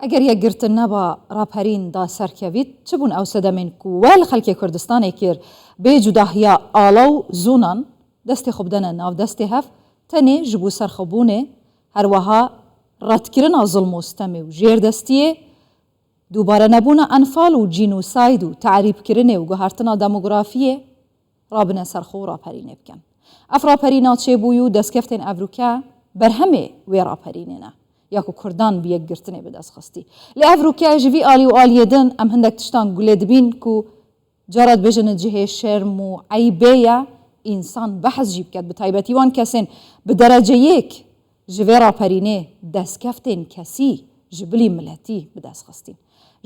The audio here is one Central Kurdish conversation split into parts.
ئەگەر یەکگرتن نەبا ڕاپەریندا سەرکەویت چ بوون ئەو سەدەمێن و وە لە خەڵکی کوردستانی کرد بێ جوداهیا ئاڵە و زوونان دەستی خۆ بدەنە ناو دەستی هەف تەنێ ji بۆ سەرخەبوونێ هەروەها ڕەتکردنا زڵم و ستەمێ و ژێردەستیە دووبارە نەبوونە ئەنفاڵ و جینوساید و تعریبکردنێ و گوهارتنا دەموگرافیە ڕابنە سەرخۆ و ڕاپەرینێ بکەن ئەف ڕاپەرینا چێبووی و دەستکەفتێن ئەڤروکا بەرهەمێ وێ ڕاپەرینێنە یاکو کوردان بیەکگرتنێ بەدەستخستی لە ئەڤروکا ژڤی ئالی و ئالیەدن ئەم هەندێک تشتان گولێ دبین و جارات بێژنە جهێ شێرم و عیبەیە ئینسان بەحەز ژی بکات بەتایبەتی وان کەسێن بە دەرەجە یەک ژڤێ ڕاپەرینێ دەستکەفتێن کەسی ژبلی ملەتی بەدەستخستین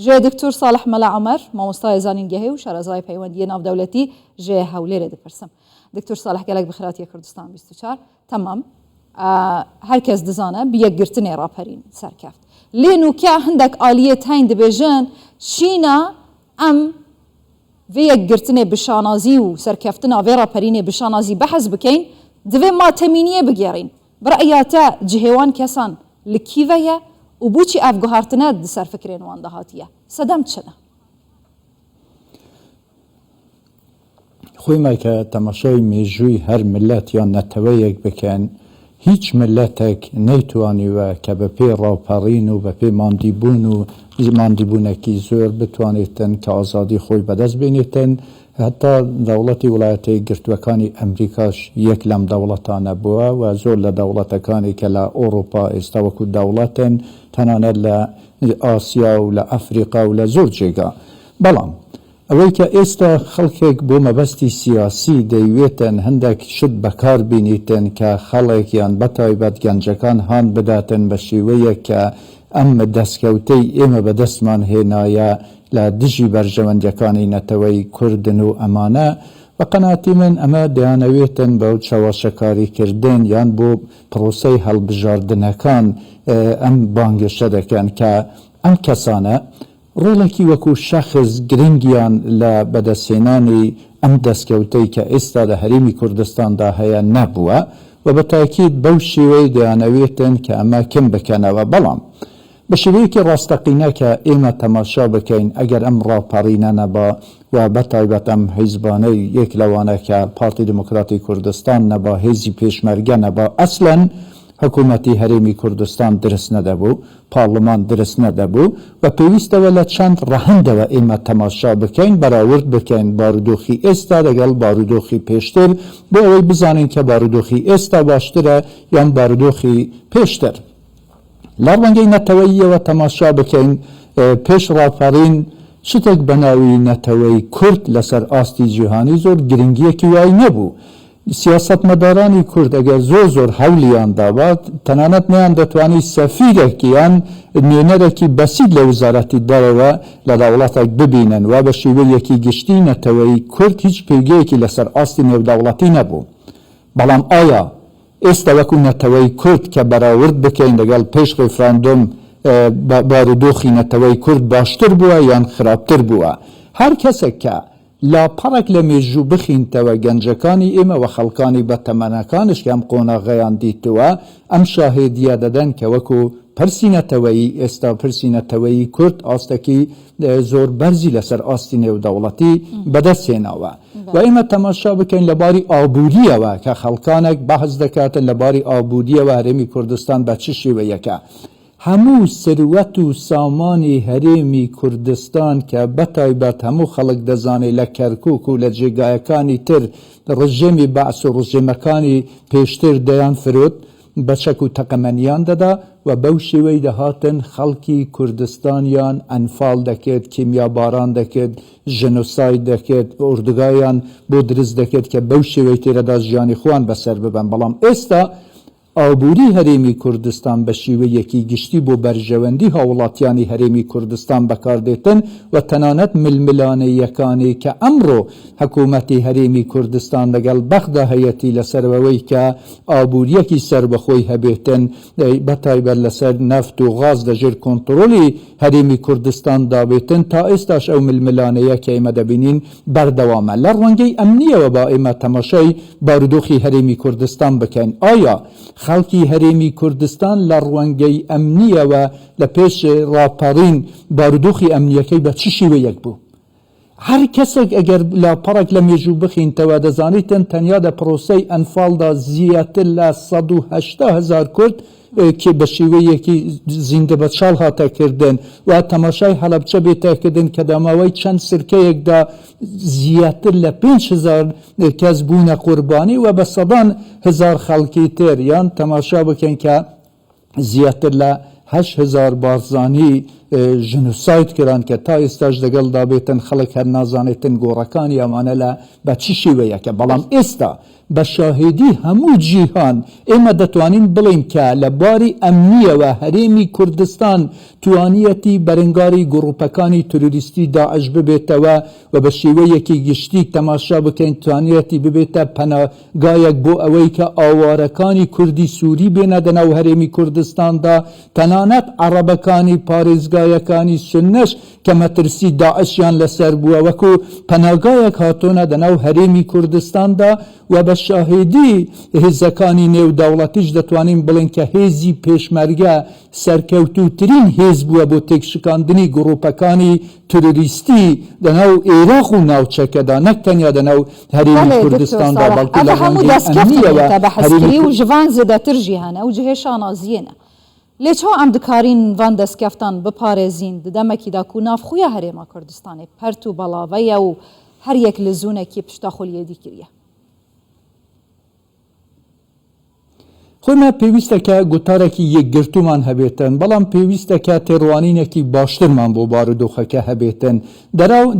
ژێ دکتور صالح مەلا عەمەر مامۆستای زانینگەهی و شارەزای پەیوەندیە ناودەوڵەتی ژێ هەولێرێ دەپرسم دکتور صالح گەلێک بخراتی کوردستان 24 تەمام هەر کەس دزانە بیەکگرتنێ ڕاپەرین سەرکەفت لێن و کیا هەندێک ئالیەت هەین دەبێژن چینە ئەم vê yekgirtinê bişanazî û serkeftina vê raperînê bişanazî behez bikein divê matemîniyê bigêrîn bi re'ya te cihêwan kesan li kîve ye û bûçî ev guhartine di ser fikrên wan de hatiye sedem çi ne خوی که تماشای میجوی هر ملت یا نتویک بکن هیچ ملتک نیتوانی و که به پی راپرین و به پی ماندیبونکی زور بتوانیتن که آزادی خوی بدست بینیتن حتی دولت ولایت گرتوکانی امریکاش یک لم دولتانه بوه و زور لدولتکانی که لأوروپا استوکو دولتن تنانه لآسیا و لأفریقا و لزور جگا بلام اوی که ایستا خلقک بو مبستی سیاسی دیویتن هندک شد بکار بینیتن که خلق یان بطایبت گنجکان هان بداتن بشیوه که ام دستکوتی ایم بدستمان هینایا لدجی برجوندکانی نتوی کردن و امانه و قناعتی من اما دیانویتن بود شواشکاری کردن یان بو پروسی حل بجاردنکان ام بانگشه دکن که ام کسانه ڕۆڵێکی وەکو شەخص گرنگیان لە بەدەستهێنانی ئەم دەستکەوتەی کە ئێستا لە هەرێمی کوردستاندا هەیە نەبووە و بە تاکید بەو شێوەی دەیانەوێتن کە ئەمە کەم بکەنەوە بەڵام بە شێوەیەکی ڕاستەقینە کە ئێمە تەماشا بکەین ئەگەر ئەم ڕاپەڕینە نەبا و بەتایبەت ئەم حیزبانەی یەک لەوانە کە پارتی دموکراتی کوردستان نەبا هێزی پێشمەرگە نەبا ئەسلەن حکوومەتی هەرێمی کوردستان درست نەدەبوو پارلمان درست نەدەبوو و پێویستەوە لە چەند ڕەهەندەوە ئێمە تەماشا بکەین بەراورد بکەین بارودۆخی ئێستا لەگەڵ بارودۆخی پێشتر بۆ ئەوەی بزانین کە بارودۆخی ئێستا باشترە یان بارودۆخی پێشتر لە ڕەنگەی نەتەوەییەوە تەماشا بکەین پێش ڕاپەڕین شتێک بەناوی نەتەوەی کورد لەسەر ئاستی جیهانی زۆر گرنگیەکی وای نەبوو سیاستمەدارانی کورد ئەگەر زۆر هەولیان داوات تەنانەت نیان دەتوانی سەفیرێکی یان نوێنەرێکی بەسیط لە وزارەتی دەرەوە لە دەوڵەتێک ببینن و بە شێوەیەکی گشتی نەتەوەی کورد هیچ پێگەیەکی لەسەر ئاستی نێودەوڵەتی نەبوو بەڵام ئایا ئێستا وەکو نەتەوەی کورد کە بەراورد بکەین لەگەڵ پێش ڕێفراندۆم بارودۆخی نەتەوەی کورد باشتر بووە یان خراپتر بووە هەر کەسێک کە لاپەڕێک لە مێژوو بخینتەوە گەنجەکانی ئێمە و خەڵکانی بەتەمەنەکانش کە ئەم قۆناغەیان دیتووە ئەم شاهێدیە دەدەن کە وەکو پرسینەتەوەی ئێستا پرسینەتەوەی کورد ئاستێکی زۆر بەرزی لەسەر ئاستی نێودەوڵەتی بەدەستهێناوە و ئێمە تەماشا بکەین لەباری ئابووریەوە کە خەڵکانێک بەحث دەکاتن لەباری ئابووریەوە هەرێمی کوردستان بە چ شێوەیەکە هەموو سروەت و سامانی هەرێمی کوردستان کە بەتایبەت هەموو خەڵک دەزانێت لە کەرکووک و لە جێگایەکانی تر ڕژێمی بەعس و ڕژێمەکانی پێشتر دەیان فرۆت بە چەک و تەقەمەنیان دەدا و بەو شێوەی دەهاتن خەڵکی کوردستانیان ئەنفاڵ دەکرد کیمیاباران دەکرد ژنۆساید دەکرد ئوردوگایان بۆ دروست دەکرد کە بەو شێوەی تێرەدا ژیانی خۆیان بەسەر ببەن بەڵام ئێستا ئابووری هەرێمی کوردستان بە شێوەیەکی گشتی بۆ بەرژەوەندی هاوڵاتیانی هەرێمی کوردستان بەکاردێتن و تەنانەت ململانەیەکانی کە ئەمڕۆ حکوومەتی هەرێمی کوردستان لەگەڵ بەخدا هەیەتی لەسەرەوەی کە ئابووریەکی سربەخۆی هەبێتن بەتایبەت لەسەر نەفت و غاز لەژێر کۆنتڕۆلی هەرێمی کوردستان دابێتن تا ئێستاش ئەو ململانەیە کە ئێمە دەبینین بەردەوامە لە ڕەنگەی ئەمنیەوە با ئێمە تەماشای بارودۆخی هەرێمی کوردستان بکەین ئایا خەڵکی هەرێمی کوردستان لە ڕوانگەی ئەمنیەوە لە پێش ڕاپەڕین بارودۆخی ئەمنیەکەی بە چ شێوەیەک بوو. هەر کەسێک ئەگەر لە پەڕێک لە مێژوو بخینتەوە دەزانیتن تەنیا لە پرۆسەی ئەنفاڵدا زیاتر لە 180,000 کورد کە بە شێوەیەکی زیندە بەچاڵ هاتەکردن و تەماشای هەڵەبچە بێتەکردن کە داماوەی چەند سرکەیەکدا زیاتر لە 5,000 کەس بوونە قوربانی و بە سەدان هزار خەڵکی تر یان تەماشا بکەن کە زیاتر لە 8,000 بارزانی ژنوسایت کران کە تا ئێستاش لەگەڵدا بێتن خەڵک هەر نازانێتن گۆڕەکانی ئەمانە لە بە چی شێوەیەکە. بەڵام ئێستا بە شاهێدی هەموو جیهان ئێمە دەتوانین بڵین کە لە باری ئەمنیەوە هەرێمی کوردستان توانیەتی بەرەنگاری گروپەکانی تروریستی داعش ببێتەوە و بە شێوەیەکی گشتی تەماشا بکەین توانیەتی ببێتە پەناگایەک بۆ ئەوەی کە ئاوارەکانی کوردی سووری بێنە دەناو هەرێمی کوردستاندا، تەنانەت عەرەبەکانی پارێزگایەکانی سنەش کە مەترسی داعشیان لەسەر بووە وەکو پەناگایەک هاتۆنە دەناو هەرێمی کوردستاندا و بە شاهێدی هێزەکانی نێودەوڵەتیش دەتوانین بڵین کە هێزی پێشمەرگە سەرکەوتووترین هێز بووە بۆ تێکشکاندنی گروپەکانی تروریستی دەناو عێراق و ناوچەکەدا، نەک تەنیا دەناو هەرێمی کوردستاندا بەڵکو لە ڕوانگەی ئەمنیەوە بەحەزکردی و ژڤان زێدەتر جیهانە و جهێ شانازیێنە. لێ چاو ئەم دکارین ڤان دەستکەفتان بپارێزین دەمەکیدا کو نافخویە هەرێما کوردستانی پەرت و بەڵاڤەیە و هەر یەک لە زوونێکی پشتەخۆلیەدی کردە. خۆمە پێویستەکە گوتارێکی یەکگرتومان هەبێتن، بەڵام پێویستەکە تێڕوانینێکی باشترمان بۆ بارودۆخەکە هەبێتن.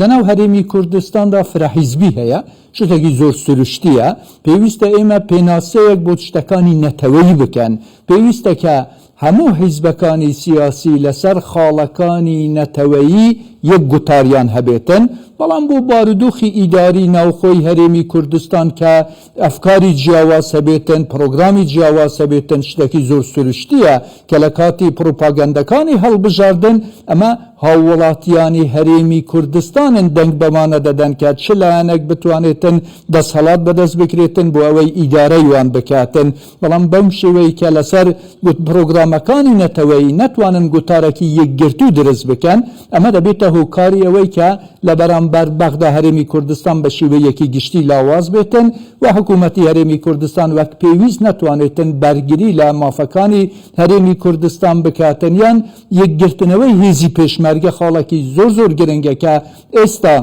دەناو هەرێمی کوردستاندا فراحیزبی هەیە، شتێکی زۆر سروشتیە. پێویستە ئێمە پێناسەیەک بۆ شتەکانی نەتەوەیی بکەن. پێویستە کە هەموو حیزبەکانی سیاسی لەسەر خاڵەکانی نەتەوەیی یەک گوتاریان هەبێتن، بەڵام بۆ بارودۆخی ئیداری ناوخۆی هەرێمی کوردستان کە ئەفکاری جیاواز هەبێتن، پرۆگرامی جیاواز هەبێتن، شتێکی زۆر سروشتیە کە لە کاتی پروپاگەندەکانی هەڵبژاردن ئەمە هاوڵاتیانی هەرێمی کوردستانن دەنگ بەمانە دەدەن کە چ لایەنێک بتوانێتن دەسەڵات بەدەست بکرێتن بۆ ئەوەی ئیدارەی وان بکاتن. بەڵام بەم شێوەی کە لەسەر پرۆگرامەکانی نەتەوەیی نەتوانن گوتارێکی یەکگرتو دروست بکەن، ئەمە دەبێتە هۆکاری ئەوەی کە لە بەرامبەر بەغدا هەرێمی کوردستان بە شێوەیەکی گشتی لاواز بێتن و حکوومەتی هەرێمی کوردستان وەک پێویست نەتوانێتن بەرگری لە مافەکانی هەرێمی کوردستان بکاتن یان یەکگرتنەوەی هێزی پێشمەرگە خاڵێکی زۆر گرنگە کە ئێستا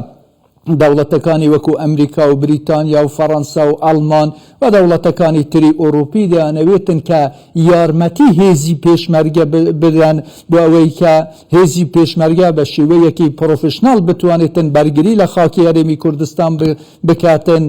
دەوڵەتەکانی وەکو ئەمریکا و بریتانیا و فەڕەنسا و ئەڵمان و دەوڵەتەکانی تری ئۆروپی دەیانەوێتن کە یارمەتی هێزی پێشمەرگە بدەن بۆ ئەوەی کە هێزی پێشمەرگە بە شێوەیەکی پرۆفشناڵ بتوانێتن بەرگری لە خاکی هەرێمی کوردستان بکاتن،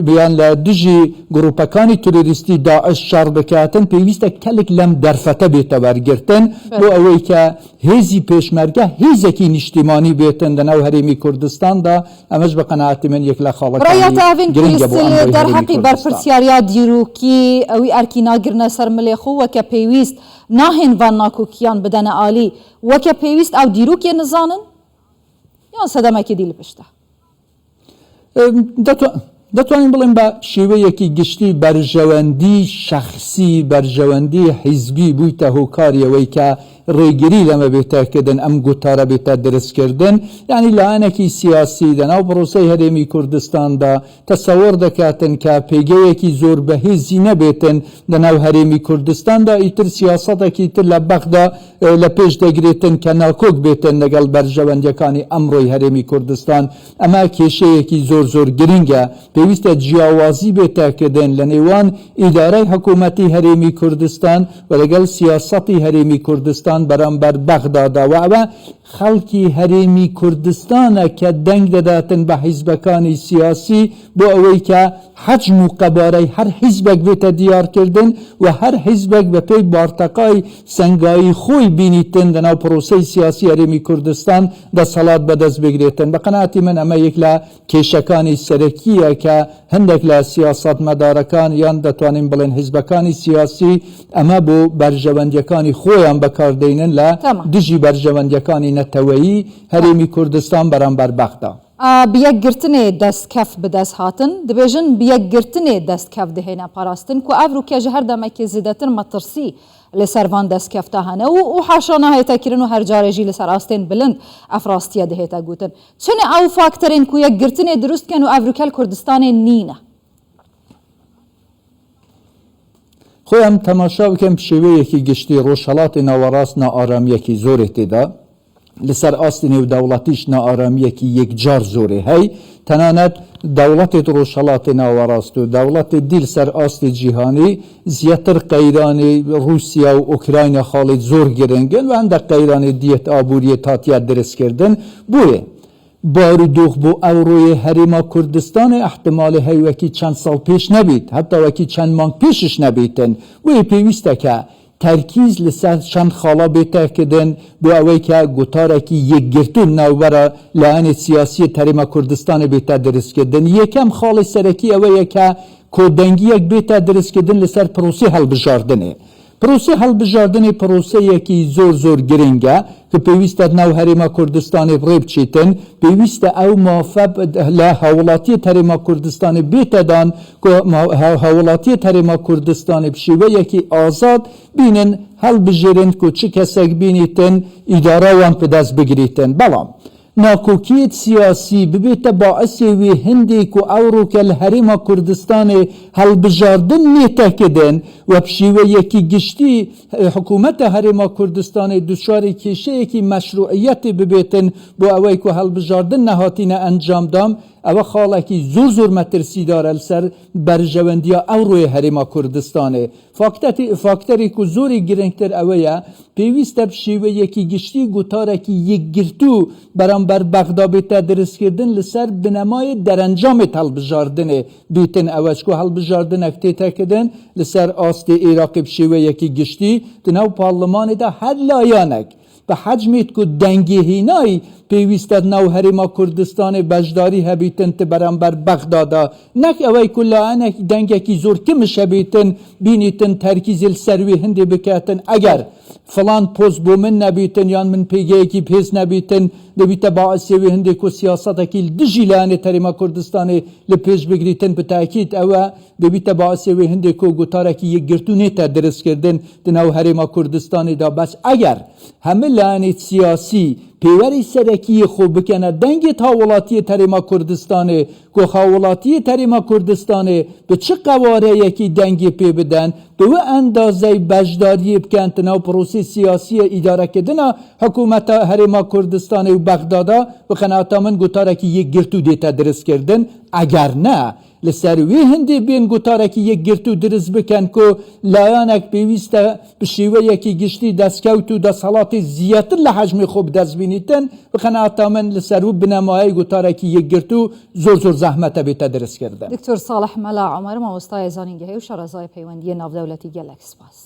بیان لە دژی گروپەکانی تروریستی داعش شەڕ بکاتن. پێویستە کەلک لەم دەرفەتە بێتە وەرگرتن بۆ ئەوەی کە هێزی پێشمەرگە هێزێکی نیشتیمانی بێتن لەناو هەرێمی کوردستاندا. ئەمەش بە قەناعەتی من یەک لە خاڵەکانی گرنگە بۆ دەرحەقی بەرپرسیاریا دیروکی ئەوی ئەرکی ناگرنە سەر ملێخۆ وەکە پێویست ناهێن ڤان ناکۆکیان بدەنە ئالی وەکە پێویست ئەو دیروکێ نزانن یان سەدەمەکی دی لە پشتە. دەتوانین بڵێن بە شێوەیەکی گشتی بەرژەوەندی شەخسی بەرژەوەندی حیزبی بوویتە هۆکاریەوەی کە ڕێگیری لەمە بێتەکردن ئەم گوتارە بێتە دروستکردن، یعنی لایەنێکی سیاسی لەناو پرۆسەی هەرێمی کوردستاندا تەسەوەر دەکاتن کە پێگەیەکی زۆر بەهێزی نەبێتن لەناو هەرێمی کوردستاندا، ئیتر سیاسەتێکی تر لە بەغدا لە پێش دەگرێتن کە ناکۆک بێتن لەگەڵ بەرژەوەندەکانی ئەمڕۆی هەرێمی کوردستان. ئەمە کێشەیەکی زۆر گرنگە. پێویستە جیاوازی بێتەکردن لە نێوان ئیدارەی حکوومەتی هەرێمی کوردستان و لەگەڵ سیاسەتی هەرێمی کوردستان بەرامبەر بەغدادا و ئەوە خەڵکی هەرێمی کوردستانە کە دەنگ دەداتن بە حیزبەکانی سیاسی بۆ ئەوەی کە حەجم و قەبارەی هەر حیزبێک بێتە دیارکردن و هەر حیزبێک بە پێی بارتەقای سەنگایی خۆی بینیتن لەناو پرۆسەی سیاسی هەرێمی کوردستان دەسەڵات بەدەست بگرێتن. بە قەناعەتی من ئەمە یەک لە کێشەکانی سەرەکیە کە هەندێک لە سیاسەتمەدارەکان یان دەتوانین بڵێن حیزبەکانی سیاسی ئەمە بۆ بەرژەوەندیەکانی خۆیان بەکاردێنن لە دژی بەرژەوەندیەکانی نەتەوەیی هەرێمی کوردستان بەرامبەر بەغدا. بیەکگرتنێ دەستکەف بەدەست هاتن دەبێژن بیەکگرتنێ دەستکەف دەهێنە پاراستن کو ئەڤروکێژە هەر دەمەکی زیدەتر مەترسی لەسەروان دەستکەفتە هەنە و حاشا ناهێتەکردن و هەر جارێژی لەسەر ئاستێن بلند ئەفراستیە دەهێتە گوتن چنێ ئەو فاکتەرێن کو یەکگرتنێ دروستکەن و ئەڤروکەل کوردستانێ نینە خۆیان تەماشا بکەم شێوەیەکی گشتی ڕۆژهەڵاتی ناوەڕاست نائارامیەکی زۆرێک تێدا لەسەر ئاستی نێودەوڵەتیش نائارامیەکی یەکجار زۆرێ هەی تەنانەت دەوڵەتێت ڕۆژهەڵاتی ناوەڕاست و دەوڵەتی دیل سەر ئاستی جیهانی زیاتر قەیرانی رووسیا و ئوکراینە خاڵێت زۆر گرنگن و هەندێک قەیرانی دیەت ئابووریە تاتیا دروستکردن بۆیە بارودۆخ بۆ ئەوڕۆیە هەرێما کوردستانی احتمالی هەیوەکی چەند ساڵ پێش نەبیت هەتاوەکی چەند مانگ پێشش نەبیتن بۆیە پێویستەکە تەرکیز لەسەر چەند خاڵە بێتەکردن بۆ ئەوەی کە گوتارێکی یەکگرتوون ناوبەرە لایەنی سیاسی هەرێما کوردستانی بێتە دروستکردن یەکەم خاڵی سەرەکی ئەوەیە کە کۆدەنگیەک بێتە دروستکردن لەسەر پرۆسی هەڵبژاردنێ پرۆسی هەڵبژاردنی پرۆسەیەکی زۆر گرنگە کە پێویستە ناو هەرێما کوردستانی بڕێ بچیتن پێویستە ئەو مافە لە هاوڵاتی هەرێما کوردستانی بێتەدان هاوڵاتی هەرێما کوردستانی بشێوەیەکی ئازاد بینن هەڵبژێرن و چ کەسێک بینیتن ئیدارەوان پدەست بگریتن بەڵام ناکۆکیت سیاسی ببێتە باعثی وێ هەندێک و ئەوڕۆکە لە هەرێما کوردستانی هەڵبژاردن نێتەکردن و بشێوەیەکی گشتی حکوومەتە هەرێما کوردستانی دوچاری کێشەیەکی مەشروعیەتی ببێتن بۆ ئەوەی کو هەڵبژاردن نەهاتینە ئەنجامدام ئەوە خاڵێکی زۆر مەترسیدارە لەسەر بەرژەوەندیە ئەوڕۆیە هەرێما کوردستانی فاکتەرێک و زۆری گرنگتر ئەوەیە پێویستە بشێوەیەکی گشتی گوتارێکی یەکگرتو بەرامبەر بەغدا بێتە دروستکردن لەسەر بنەمای دەرەنجامی هەڵبژاردنێ بیتن ئەوەش کو هەڵبژاردنێک تێتەکردن لەسەر ئاستی عێراقی بشێوەیەکی گشتی دناو پارلەمانێدا هەر لایەنێک بە حەجمێت کو دەنگێهێنایی پێویستە ناو هەرێما کوردستانی بەشداری هەبیتن تە بەرامبەر بەغدادا نەک ئەوەی کو لایەنێک دەنگێکی زۆر کمش هەبیتن بینیتن تەرکیزی لەسەروی هەندێ بکاتن ئەگەر فلان پۆست بۆ من نەبیتن یان من پێگەیەکی پێز نەبیتن دەبیتە باعثێوی هەندێک و سیاسەتێکی دژی لایەنی هەرێما کوردستانی لە پێش بگریتن بتاکید ئەوە دەبیتە باعثێوی هەندێک و گوتارێکی یەکگرتو نێتە دروستکردن دناو هەرێما کوردستانیدا بەس ئەگەر هەموو لایەنی سیاسی پێوەری سەرەکی خۆ بکەنە دەنگی هاوڵاتی هەرێما کوردستانی کۆ هاوڵاتی هەرێما کوردستانی بە چ قەوارەیەکی دەنگی پێ بدەن بەوە ئەندازەی بەشداری بکەن ناو پرۆسی سیاسیە ئیدارەکردنە حکوومەتە هەرێما کوردستانی و بەغدادا بخەناتە من گوتارێکی یەکگرتو دێتە دروستکردن ئەگەر نە لەسەر وێ هەندێ بێن گوتارێکی یەکگرتو دروست بکەن کۆ لایەنێک پێویستە بشێوەیەکی گشتی دەستکەوت و دەسەڵاتی زیاتر لە حەجمی خۆ بدەستبینیتن بخەناتە من لەسەر و بنەمایی گوتارێکی یەکگرتو زۆر زەحمەتە بێتە دروستکردن دکتۆر ساڵح مەلا عومەر مامۆستای زانینگەهەیە و شارەزای پەیوەندیە ناودەوڵەتی گەلێک سپاس